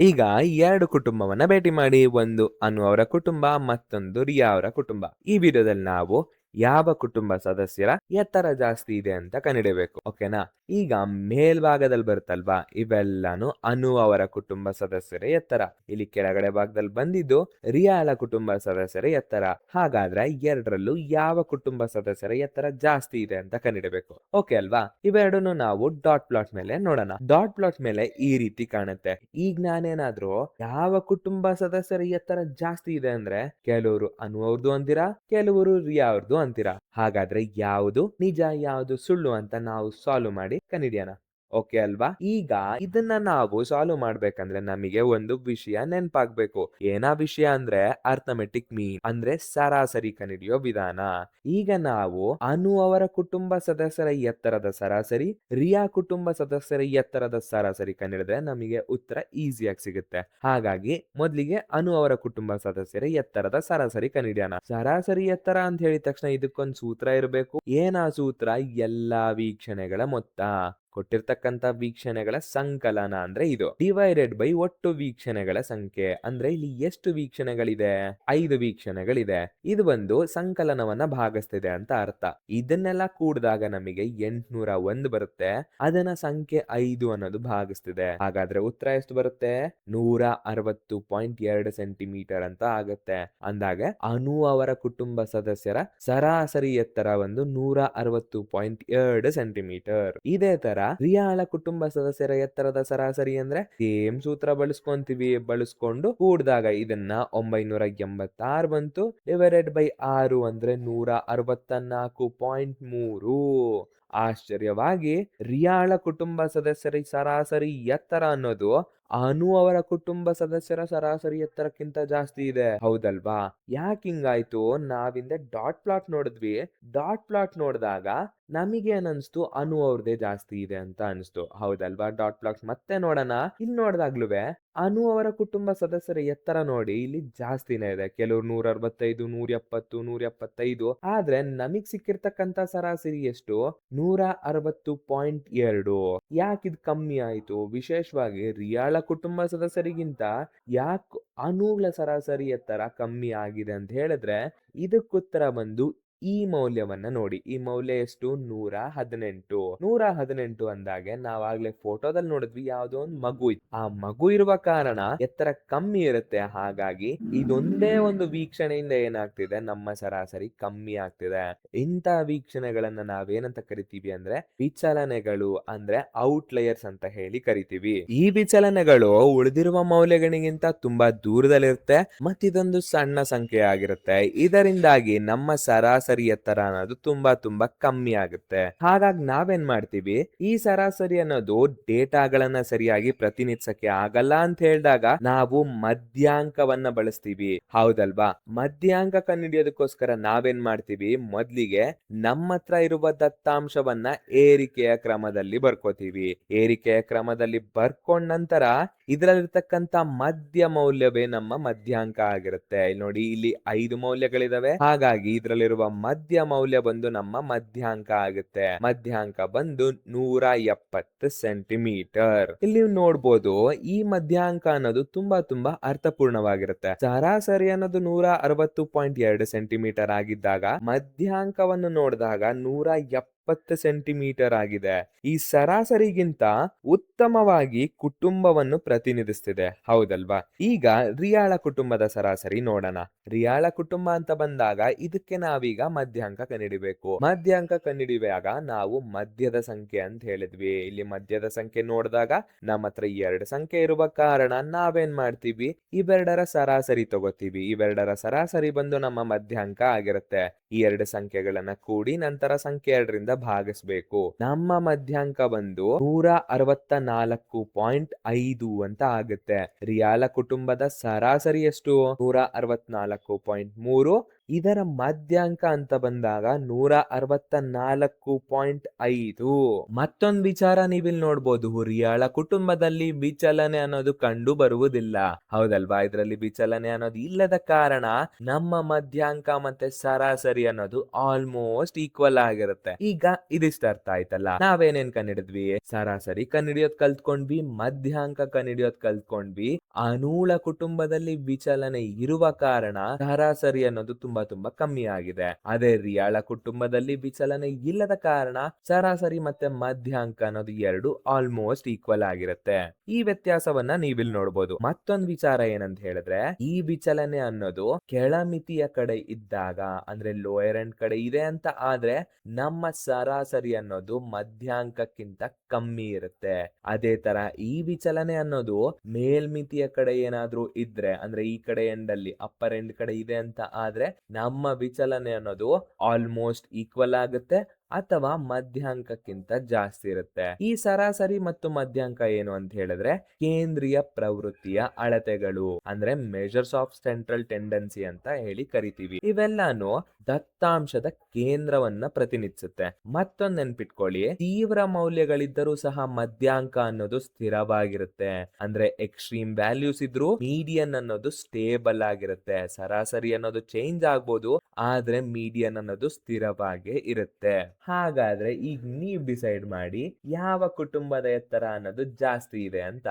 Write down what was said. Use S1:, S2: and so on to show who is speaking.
S1: ಈಗ ಎರಡು ಕುಟುಂಬವನ್ನ ಭೇಟಿ ಮಾಡಿ. ಒಂದು ಅನು ಅವರ ಕುಟುಂಬ, ಮತ್ತೊಂದು ರಿಯಾ ಅವರ ಕುಟುಂಬ. ಈ ವಿಡಿಯೋದಲ್ಲಿ ನಾವು ಯಾವ ಕುಟುಂಬ ಸದಸ್ಯರ ಎತ್ತರ ಜಾಸ್ತಿ ಇದೆ ಅಂತ ಕಂಡುಹಿಡಿಯಬೇಕು. ಓಕೆನಾ? ಈಗ ಮೇಲ್ಭಾಗದಲ್ಲಿ ಬರುತ್ತಲ್ವಾ, ಇವೆಲ್ಲಾನು ಅನು ಅವರ ಕುಟುಂಬ ಸದಸ್ಯರ ಎತ್ತರ. ಇಲ್ಲಿ ಕೆಳಗಡೆ ಭಾಗದಲ್ಲಿ ಬಂದಿದ್ದು ರಿಯಾಳ ಕುಟುಂಬ ಸದಸ್ಯರ ಎತ್ತರ. ಹಾಗಾದ್ರೆ ಎರಡರಲ್ಲೂ ಯಾವ ಕುಟುಂಬ ಸದಸ್ಯರ ಎತ್ತರ ಜಾಸ್ತಿ ಇದೆ ಅಂತ ಕಂಡುಹಿಡಿಯಬೇಕು. ಓಕೆ ಅಲ್ವಾ? ಇವೆರಡನ್ನು ನಾವು ಡಾಟ್ ಪ್ಲಾಟ್ ಮೇಲೆ ನೋಡೋಣ. ಡಾಟ್ ಪ್ಲಾಟ್ ಮೇಲೆ ಈ ರೀತಿ ಕಾಣುತ್ತೆ. ಈಗ ನಾನೇನಾದ್ರೂ ಯಾವ ಕುಟುಂಬ ಸದಸ್ಯರ ಎತ್ತರ ಜಾಸ್ತಿ ಇದೆ ಅಂದ್ರೆ, ಕೆಲವರು ಅನು ಅವ್ರದ್ದು ಅಂತೀರಾ, ಕೆಲವರು ರಿಯಾ ಅವ್ರದ್ದು ಅಂತೀರಾ. ಹಾಗಾದ್ರೆ ಯಾವುದು ನಿಜ ಯಾವುದು ಸುಳ್ಳು ಅಂತ ನಾವು ಸಾಲ್ವ್ ಮಾಡಿ ಕಂಡಿಡಿಯೋಣ. ಓಕೆ ಅಲ್ವಾ? ಈಗ ಇದನ್ನ ನಾವು ಸಾಲ್ವ್ ಮಾಡ್ಬೇಕಂದ್ರೆ ನಮಗೆ ಒಂದು ವಿಷಯ ನೆನಪಾಗ್ಬೇಕು. ಏನಾ ವಿಷಯ ಅಂದ್ರೆ ಅರ್ಥಮೆಟಿಕ್ ಮೀನ್, ಅಂದ್ರೆ ಸರಾಸರಿ ಕಂಡಿಡಿಯೋ ವಿಧಾನ. ಈಗ ನಾವು ಅನು ಅವರ ಕುಟುಂಬ ಸದಸ್ಯರ ಎತ್ತರದ ಸರಾಸರಿ, ರಿಯಾ ಕುಟುಂಬ ಸದಸ್ಯರ ಎತ್ತರದ ಸರಾಸರಿ ಕಂಡಿಡಿದ್ರೆ ನಮಗೆ ಉತ್ತರ ಈಸಿಯಾಗಿ ಸಿಗುತ್ತೆ. ಹಾಗಾಗಿ ಮೊದಲಿಗೆ ಅನು ಅವರ ಕುಟುಂಬ ಸದಸ್ಯರ ಎತ್ತರದ ಸರಾಸರಿ ಕಂಡಿಡಿಯೋಣ. ಸರಾಸರಿ ಎತ್ತರ ಅಂತ ಹೇಳಿದ ತಕ್ಷಣ ಇದಕ್ಕೊಂದು ಸೂತ್ರ ಇರಬೇಕು. ಏನಾ ಸೂತ್ರ? ಎಲ್ಲಾ ವೀಕ್ಷಣೆಗಳ ಮೊತ್ತ, ಕೊಟ್ಟಿರ್ತಕ್ಕಂತ ವೀಕ್ಷಣೆಗಳ ಸಂಕಲನ ಅಂದ್ರೆ ಇದು, ಡಿವೈಡೆಡ್ ಬೈ ಒಟ್ಟು ವೀಕ್ಷಣೆಗಳ ಸಂಖ್ಯೆ. ಅಂದ್ರೆ ಇಲ್ಲಿ ಎಷ್ಟು ವೀಕ್ಷಣೆಗಳಿದೆ? 5 ವೀಕ್ಷಣೆಗಳಿದೆ. ಇದು ಒಂದು ಸಂಕಲನವನ್ನ ಭಾಗಿಸ್ತಿದೆ ಅಂತ ಅರ್ಥ. ಇದನ್ನೆಲ್ಲ ಕೂಡಿದಾಗ ನಮಗೆ 801 ಬರುತ್ತೆ. ಅದನ್ನ ಸಂಖ್ಯೆ 5 ಅನ್ನೋದು ಭಾಗಿಸ್ತಿದೆ. ಹಾಗಾದ್ರೆ ಉತ್ತರ ಎಷ್ಟು ಬರುತ್ತೆ? 160.2 ಸೆಂಟಿಮೀಟರ್ ಅಂತ ಆಗುತ್ತೆ. ಅಂದಾಗ ಅನು ಅವರ ಕುಟುಂಬ ಸದಸ್ಯರ ಸರಾಸರಿ ಎತ್ತರ ಒಂದು 160.2 ಸೆಂಟಿಮೀಟರ್. ಇದೇ ತರ ರಿಯಾಳ ಕುಟುಂಬ ಸದಸ್ಯರ ಎತ್ತರದ ಸರಾಸರಿ ಅಂದ್ರೆ ಸೇಮ್ ಸೂತ್ರ ಬಳಸ್ಕೊಂಡು ಕೂಡಿದಾಗ ಇದನ್ನ 986 ಬಂತು. ಡಿವೈಡೆಡ್ ಬೈ 6 ಅಂದ್ರೆ 164.3. ಆಶ್ಚರ್ಯವಾಗಿ ರಿಯಾಳ ಕುಟುಂಬ ಸದಸ್ಯರ ಸರಾಸರಿ ಎತ್ತರ ಅನ್ನೋದು ಅನು ಅವರ ಕುಟುಂಬ ಸದಸ್ಯರ ಸರಾಸರಿ ಎತ್ತರಕ್ಕಿಂತ ಜಾಸ್ತಿ ಇದೆ. ಹೌದಲ್ವಾ? ಯಾಕೆ ಹಿಂಗಾಯ್ತು? ನಾವಿಂದ ಡಾಟ್ ಪ್ಲಾಟ್ ನೋಡಿದ್ವಿ. ಡಾಟ್ ಪ್ಲಾಟ್ ನೋಡಿದಾಗ ನಮಗೆ ಅನಿಸ್ತು ಅನು ಅವ್ರದೇ ಜಾಸ್ತಿ ಇದೆ ಅಂತ ಅನಿಸ್ತು. ಹೌದಲ್ವಾ? ಡಾಟ್ ಪ್ಲಾಟ್ ಮತ್ತೆ ನೋಡೋಣ. ಇಲ್ಲಿ ನೋಡ್ದಾಗ್ಲುವೆ ಅನು ಅವರ ಕುಟುಂಬ ಸದಸ್ಯರ ಎತ್ತರ ನೋಡಿ, ಇಲ್ಲಿ ಜಾಸ್ತಿನೇ ಇದೆ. ಕೆಲವ್ರು 165, 170, 175. ಆದ್ರೆ ನಮಗ್ ಸಿಕ್ಕಿರ್ತಕ್ಕಂತ ಸರಾಸರಿ ಎಷ್ಟು? 160.2. ಯಾಕಿದ್ ಕಮ್ಮಿ ಆಯ್ತು? ವಿಶೇಷವಾಗಿ ರಿಯಾಳ ಕುಟುಂಬ ಸದಸ್ಯರಿಗಿಂತ ಯಾಕೆ ಅನುಗಳ ಸರಾಸರಿ ಎತ್ತರ ಕಮ್ಮಿ ಆಗಿದೆ ಅಂತ ಹೇಳಿದ್ರೆ, ಇದಕ್ಕುತ್ತರ ಬಂದು ಈ ಮೌಲ್ಯವನ್ನ ನೋಡಿ. ಈ ಮೌಲ್ಯ ಎಷ್ಟು? 118. 118 ಅಂದಾಗೆ ನಾವಾಗ್ಲೇ ಫೋಟೋದಲ್ಲಿ ನೋಡಿದ್ವಿ, ಯಾವ್ದೋ ಒಂದು ಮಗು ಇತ್ತು. ಆ ಮಗು ಇರುವ ಕಾರಣ ಎತ್ತರ ಕಮ್ಮಿ ಇರುತ್ತೆ. ಹಾಗಾಗಿ ಇದೊಂದೇ ಒಂದು ವೀಕ್ಷಣೆಯಿಂದ ಏನಾಗ್ತಿದೆ? ನಮ್ಮ ಸರಾಸರಿ ಕಮ್ಮಿ ಆಗ್ತಿದೆ. ಇಂಥ ವೀಕ್ಷಣೆಗಳನ್ನ ನಾವೇನಂತ ಕರಿತೀವಿ ಅಂದ್ರೆ ವಿಚಲನೆಗಳು, ಅಂದ್ರೆ ಔಟ್ಲಯರ್ಸ್ ಅಂತ ಹೇಳಿ ಕರಿತೀವಿ. ಈ ವಿಚಲನೆಗಳು ಉಳಿದಿರುವ ಮೌಲ್ಯಗಳಿಗಿಂತ ತುಂಬಾ ದೂರದಲ್ಲಿರುತ್ತೆ ಮತ್ತಿದೊಂದು ಸಣ್ಣ ಸಂಖ್ಯೆ ಆಗಿರುತ್ತೆ. ಇದರಿಂದಾಗಿ ನಮ್ಮ ಸರಾಸರಿ ಎತ್ತರ ಅನ್ನೋದು ತುಂಬಾ ಕಮ್ಮಿ ಆಗುತ್ತೆ. ಹಾಗಾಗಿ ನಾವೇನ್ ಮಾಡ್ತೀವಿ? ಈ ಸರಾಸರಿ ಅನ್ನೋದು ಡೇಟಾಗಳನ್ನ ಸರಿಯಾಗಿ ಪ್ರತಿನಿಧಿಸಕ್ಕೆ ಆಗಲ್ಲ ಅಂತ ಹೇಳಿದಾಗ ನಾವು ಮಧ್ಯಾಂಕವನ್ನ ಬಳಸ್ತೀವಿ. ಹೌದಲ್ವಾ? ಮಧ್ಯಾಂಕ ಕಂಡುಹಿಡಿಯೋದಕ್ಕೋಸ್ಕರ ನಾವೇನ್ ಮಾಡ್ತೀವಿ? ಮೊದ್ಲಿಗೆ ನಮ್ಮ ಹತ್ರ ಇರುವ ದತ್ತಾಂಶವನ್ನ ಏರಿಕೆಯ ಕ್ರಮದಲ್ಲಿ ಬರ್ಕೋತೀವಿ. ಏರಿಕೆಯ ಕ್ರಮದಲ್ಲಿ ಬರ್ಕೊಂಡ ನಂತರ ಇದರಲ್ಲಿರ್ತಕ್ಕಂತ ಮಧ್ಯ ಮೌಲ್ಯವೇ ನಮ್ಮ ಮಧ್ಯಾಂಕ ಆಗಿರುತ್ತೆ. ಇಲ್ಲಿ ನೋಡಿ, ಇಲ್ಲಿ 5 ಮೌಲ್ಯಗಳಿದಾವೆ. ಹಾಗಾಗಿ ಇದರಲ್ಲಿರುವ ಮಧ್ಯ ಮೌಲ್ಯ ಬಂದು ನಮ್ಮ ಮಧ್ಯಾಂಕ ಆಗುತ್ತೆ. ಮಧ್ಯಾಂಕ ಬಂದು 170 ಸೆಂಟಿಮೀಟರ್. ಇಲ್ಲಿ ನೋಡ್ಬೋದು, ಈ ಮಧ್ಯಾಂಕ ಅನ್ನೋದು ತುಂಬಾ ಅರ್ಥಪೂರ್ಣವಾಗಿರುತ್ತೆ. ಸರಾಸರಿ ಅನ್ನೋದು 160.2 ಸೆಂಟಿಮೀಟರ್ ಆಗಿದ್ದಾಗ ಮಧ್ಯಾಂಕವನ್ನು ನೋಡಿದಾಗ 170 ಸೆಂಟಿಮೀಟರ್ ಆಗಿದೆ. ಈ ಸರಾಸರಿಗಿಂತ ಉತ್ತಮವಾಗಿ ಕುಟುಂಬವನ್ನು ಪ್ರತಿನಿಧಿಸ್ತಿದೆ. ಹೌದಲ್ವಾ? ಈಗ ರಿಯಾಳ ಕುಟುಂಬದ ಸರಾಸರಿ ನೋಡೋಣ. ರಿಯಾಳ ಕುಟುಂಬ ಅಂತ ಬಂದಾಗ ಇದಕ್ಕೆ ನಾವೀಗ ಮಧ್ಯಾಂಕ ಕಂಡುಹಿಡಿಬೇಕು. ಮಧ್ಯಾಂಕ ಕಂಡುಹಿಡಿಯುವಾಗ ನಾವು ಮಧ್ಯದ ಸಂಖ್ಯೆ ಅಂತ ಹೇಳಿದ್ವಿ. ಇಲ್ಲಿ ಮಧ್ಯದ ಸಂಖ್ಯೆ ನೋಡಿದಾಗ ನಮ್ಮ ಹತ್ರ 2 ಸಂಖ್ಯೆ ಇರುವ ಕಾರಣ ನಾವೇನ್ ಮಾಡ್ತೀವಿ? ಇವೆರಡರ ಸರಾಸರಿ ತಗೋತೀವಿ. ಇವೆರಡರ ಸರಾಸರಿ ಬಂದು ನಮ್ಮ ಮಧ್ಯಾಂಕ ಆಗಿರುತ್ತೆ. ಈ 2 ಸಂಖ್ಯೆಗಳನ್ನ ಕೂಡಿ ನಂತರ ಸಂಖ್ಯೆ 2ರಿಂದ ಭಾಗಿಸ್ಬೇಕು. ನಮ್ಮ ಮಧ್ಯಾಂಕ ಬಂದು 164.5 ಅಂತ ಆಗುತ್ತೆ. ರಿಯಾಳ ಕುಟುಂಬದ ಸರಾಸರಿ ಎಷ್ಟು? 164.3. ಇದರ ಮಧ್ಯಾಂಕ ಅಂತ ಬಂದಾಗ 164.5. ಮತ್ತೊಂದು ವಿಚಾರ ನೀವಿಲ್ಲಿ ನೋಡ್ಬೋದು, ಹುರಿಯಾಳ ಕುಟುಂಬದಲ್ಲಿ ವಿಚಲನೆ ಅನ್ನೋದು ಕಂಡು ಬರುವುದಿಲ್ಲ. ಹೌದಲ್ವಾ? ಇದರಲ್ಲಿ ವಿಚಲನೆ ಅನ್ನೋದು ಇಲ್ಲದ ಕಾರಣ ನಮ್ಮ ಮಧ್ಯಾಂಕ ಮತ್ತೆ ಸರಾಸರಿ ಅನ್ನೋದು ಆಲ್ಮೋಸ್ಟ್ ಈಕ್ವಲ್ ಆಗಿರುತ್ತೆ. ಈಗ ಇದಿಷ್ಟ ಅರ್ಥ ಆಯ್ತಲ್ಲ. ನಾವೇನೇನ್ ಕಂಡಿಡಿದ್ವಿ? ಸರಾಸರಿ ಕಂಡಿಡಿಯೋದ್ ಕಲ್ತ್ಕೊಂಡ್ವಿ, ಮಧ್ಯಾಂಕ ಕಂಡಿಡಿಯೋದ್ ಕಲ್ತ್ಕೊಂಡ್ವಿ. ಅನೂಳ ಕುಟುಂಬದಲ್ಲಿ ವಿಚಲನೆ ಇರುವ ಕಾರಣ ಸರಾಸರಿ ಅನ್ನೋದು ತುಂಬಾ ಕಮ್ಮಿ ಆಗಿದೆ. ಅದೇ ರಿಯಾಳ ಕುಟುಂಬದಲ್ಲಿ ವಿಚಲನೆ ಇಲ್ಲದ ಕಾರಣ ಸರಾಸರಿ ಮತ್ತೆ ಮಧ್ಯಾಂಕ ಅನ್ನೋದು ಎರಡು ಆಲ್ಮೋಸ್ಟ್ ಈಕ್ವಲ್ ಆಗಿರುತ್ತೆ. ಈ ವ್ಯತ್ಯಾಸವನ್ನ ನೀವಿಲ್ಲಿ ನೋಡ್ಬೋದು. ಮತ್ತೊಂದು ವಿಚಾರ ಏನಂತ ಹೇಳಿದ್ರೆ, ಈ ವಿಚಲನೆ ಅನ್ನೋದು ಕೆಳಮಿತಿಯ ಕಡೆ ಇದ್ದಾಗ, ಅಂದ್ರೆ ಲೋಯರ್ ಎಂಡ್ ಕಡೆ ಇದೆ ಅಂತ ಆದ್ರೆ ನಮ್ಮ ಸರಾಸರಿ ಅನ್ನೋದು ಮಧ್ಯಾಂಕಕ್ಕಿಂತ ಕಮ್ಮಿ ಇರುತ್ತೆ. ಅದೇ ತರ ಈ ವಿಚಲನೆ ಅನ್ನೋದು ಮೇಲ್ಮಿತಿಯ ಕಡೆ ಏನಾದ್ರೂ ಇದ್ರೆ, ಅಂದ್ರೆ ಈ ಕಡೆ ಎಂಡ್ ಅಲ್ಲಿ ಅಪ್ಪರ್ ಎಂಡ್ ಕಡೆ ಇದೆ ಅಂತ ಆದ್ರೆ ನಮ್ಮ ವಿಚಲನೆ ಅನ್ನೋದು ಆಲ್ಮೋಸ್ಟ್ ಈಕ್ವಲ್ ಆಗುತ್ತೆ ಅಥವಾ ಮಧ್ಯಾಂಕಕ್ಕಿಂತ ಜಾಸ್ತಿ ಇರುತ್ತೆ. ಈ ಸರಾಸರಿ ಮತ್ತು ಮಧ್ಯಾಂಕ ಏನು ಅಂತ ಹೇಳಿದ್ರೆ ಕೇಂದ್ರೀಯ ಪ್ರವೃತ್ತಿಯ ಅಳತೆಗಳು, ಅಂದ್ರೆ ಮೆಜರ್ಸ್ ಆಫ್ ಸೆಂಟ್ರಲ್ ಟೆಂಡೆನ್ಸಿ ಅಂತ ಹೇಳಿ ಕರಿತೀವಿ. ಇವೆಲ್ಲಾನು ದತ್ತಾಂಶದ ಕೇಂದ್ರವನ್ನ ಪ್ರತಿನಿಧಿಸುತ್ತೆ. ಮತ್ತೊಂದು ನೆನ್ಪಿಟ್ಕೊಳ್ಳಿ, ತೀವ್ರ ಮೌಲ್ಯಗಳಿದ್ದರೂ ಸಹ ಮಧ್ಯಾಂಕ ಅನ್ನೋದು ಸ್ಥಿರವಾಗಿರುತ್ತೆ. ಅಂದ್ರೆ ಎಕ್ಸ್ಟ್ರೀಮ್ ವ್ಯಾಲ್ಯೂಸ್ ಇದ್ರೂ ಮೀಡಿಯನ್ ಅನ್ನೋದು ಸ್ಟೇಬಲ್ ಆಗಿರುತ್ತೆ. ಸರಾಸರಿ ಅನ್ನೋದು ಚೇಂಜ್ ಆಗ್ಬೋದು, ಆದ್ರೆ ಮೀಡಿಯನ್ ಅನ್ನೋದು ಸ್ಥಿರವಾಗೇ ಇರುತ್ತೆ. ಹಾಗಾದ್ರೆ ಈಗ ನೀವ್ ಡಿಸೈಡ್ ಮಾಡಿ ಯಾವ ಕುಟುಂಬದ ಎತ್ತರ ಅನ್ನೋದು ಜಾಸ್ತಿ ಇದೆ ಅಂತ.